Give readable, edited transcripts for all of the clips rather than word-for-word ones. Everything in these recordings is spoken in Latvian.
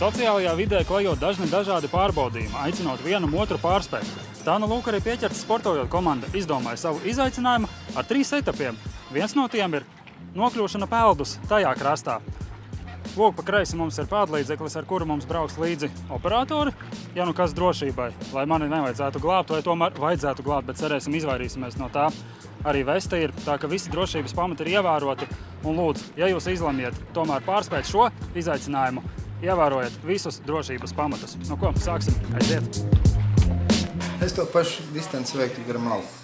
Sociālajā vidē klejot dažādi pārbaudījumi, aicinot vienam otru pārspēt. Tā nu lūk arī Pieķertes sportojot komanda izdomāja savu izaicinājumu ar 3 etapiem. Viens no tiem ir nokļūšana peldus tajā krastā. Lūk, pa kreisi mums ir pēdlīdzeklis, ar kuru mums brauks līdzi operatori, ja nu kas drošībai, lai mani nevajadzētu glābt, vai tomēr vajadzētu glābt, bet cerēsim izvairīsimies no tā. Arī veste ir, tā ka visi drošības pamati ir ievēroti. Un lūdzu, ja jūs izlemjat tomēr pārspēt šo izaicinājumu, ievērojiet visus drošības pamatus. Nu ko, sāksim, aiziet! Es to pašu distanci veiktu garam lauku.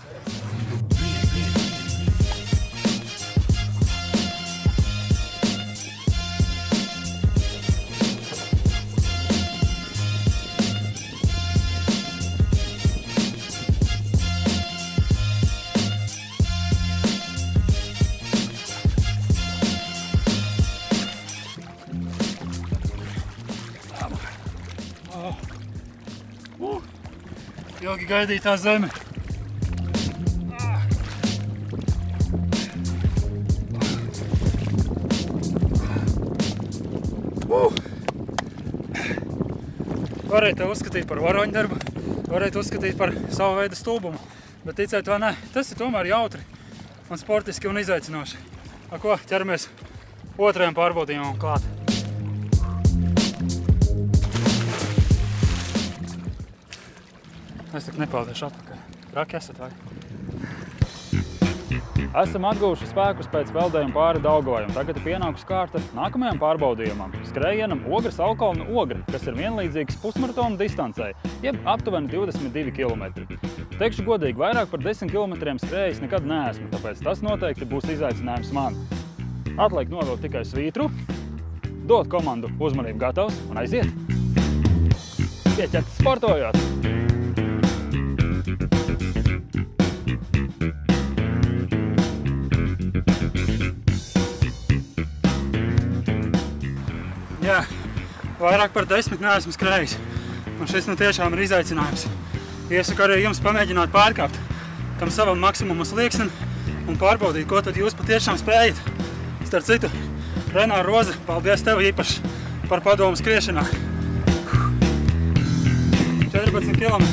Ilgi gaidītā zeme. Varēja to uzskatīt par varoņdarbu, varēja to uzskatīt par savu veidu stulbumu, bet ticēt vai ne, tas ir tomēr jautri un sportiski un izaicinoši. Ar ko ķeramies otrajam pārbaudījumam klāt. Es tak nepeldēšu atpakaļ. Raki esat vai? Esam atguvuši spēkus pēc peldējuma pāri Daugavai, un tagad ir pienākusi kārta nākamajam pārbaudījumam – skrējienam Ogres Alkalna Ogre, kas ir vienlīdzīgs pusmaratona distancei, jeb aptuveni 22 km. Teikšu godīgi, vairāk par 10 km skrējis nekad neesmu, tāpēc tas noteikti būs izaicinājums man. Atliek novilkt tikai svītru, dot komandu uzmanību gatavs un aiziet! Pieķertes sportojot! Jā, vairāk par 10 neesmu skrējis, un šis nu tiešām ir izaicinājums. Iesaku arī jums pamēģināt pārkāpt tam savam maksimumu slieksnim un pārbaudīt, ko tad jūs patiešām spējat. Starp citu, Renāra Roze, paldies tev īpaši par padomu skriešanā. 14 km.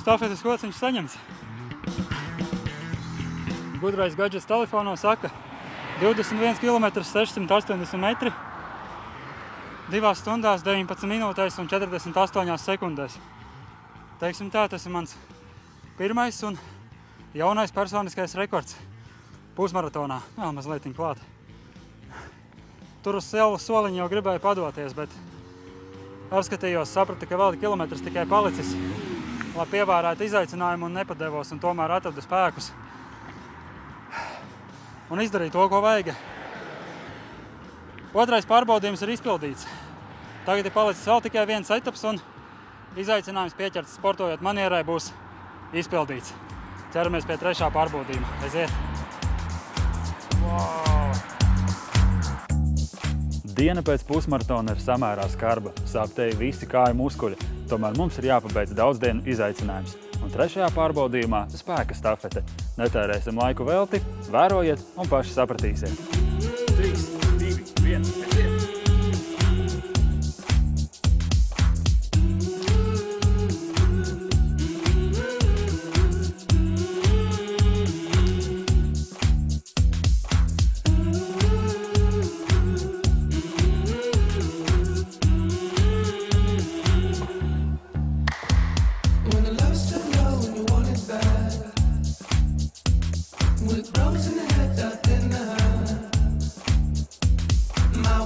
Stafetes kociņš saņemts. Gudrais gadžets telefonā saka 21 km 680 metri, 2 stundās 19 minūtēs un 48 sekundēs. Teiksim tā, tas ir mans pirmais un jaunais personiskais rekords pusmaratonā. Vēl mazliet klāt. Tur uz soliņu jau gribēju padoties, bet apskatījos, sapratu, ka vēl kilometrs tikai palicis, lai pievērētu izaicinājumu un nepadevos, un tomēr atradu spēkus un izdarīju to, ko vajag. Otrais pārbaudījums ir izpildīts. Tagad ir palicis vēl tikai viens etaps, un izaicinājums Pieķertes sportojot manierai būs izpildīts. Ķeramies pie trešā pārbaudījuma. Aiziet! Wow. Diena pēc pusmaratona ir samērā skarba, sāptēja visi kāju muskuļi. Tomēr mums ir jāpabeidz daudzdienu izaicinājums. Un trešajā pārbaudījumā spēka stafete. Netērēsim laiku velti, vērojiet un paši sapratīsiet. 3, 2, 1, aiziet! My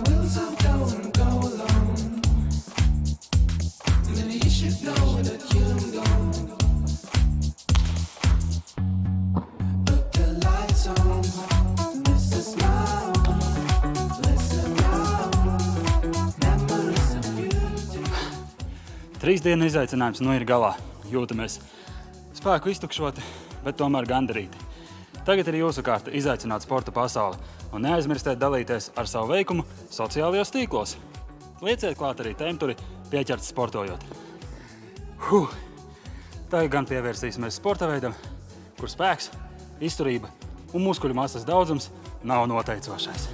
3 dienu izaicinājums nu ir galā. Jūtamies spēku iztukšoti, bet tomēr gandarīti. Tagad ir jūsu kārta izaicināt sporta pasauli un neaizmirstiet dalīties ar savu veikumu sociālajos tīklos. Lieciet klāt arī tempturi pieķerts sportojot. Tagad gan pievērsīsimies sporta veidam, kur spēks, izturība un muskuļu masas daudzums nav noteicošais.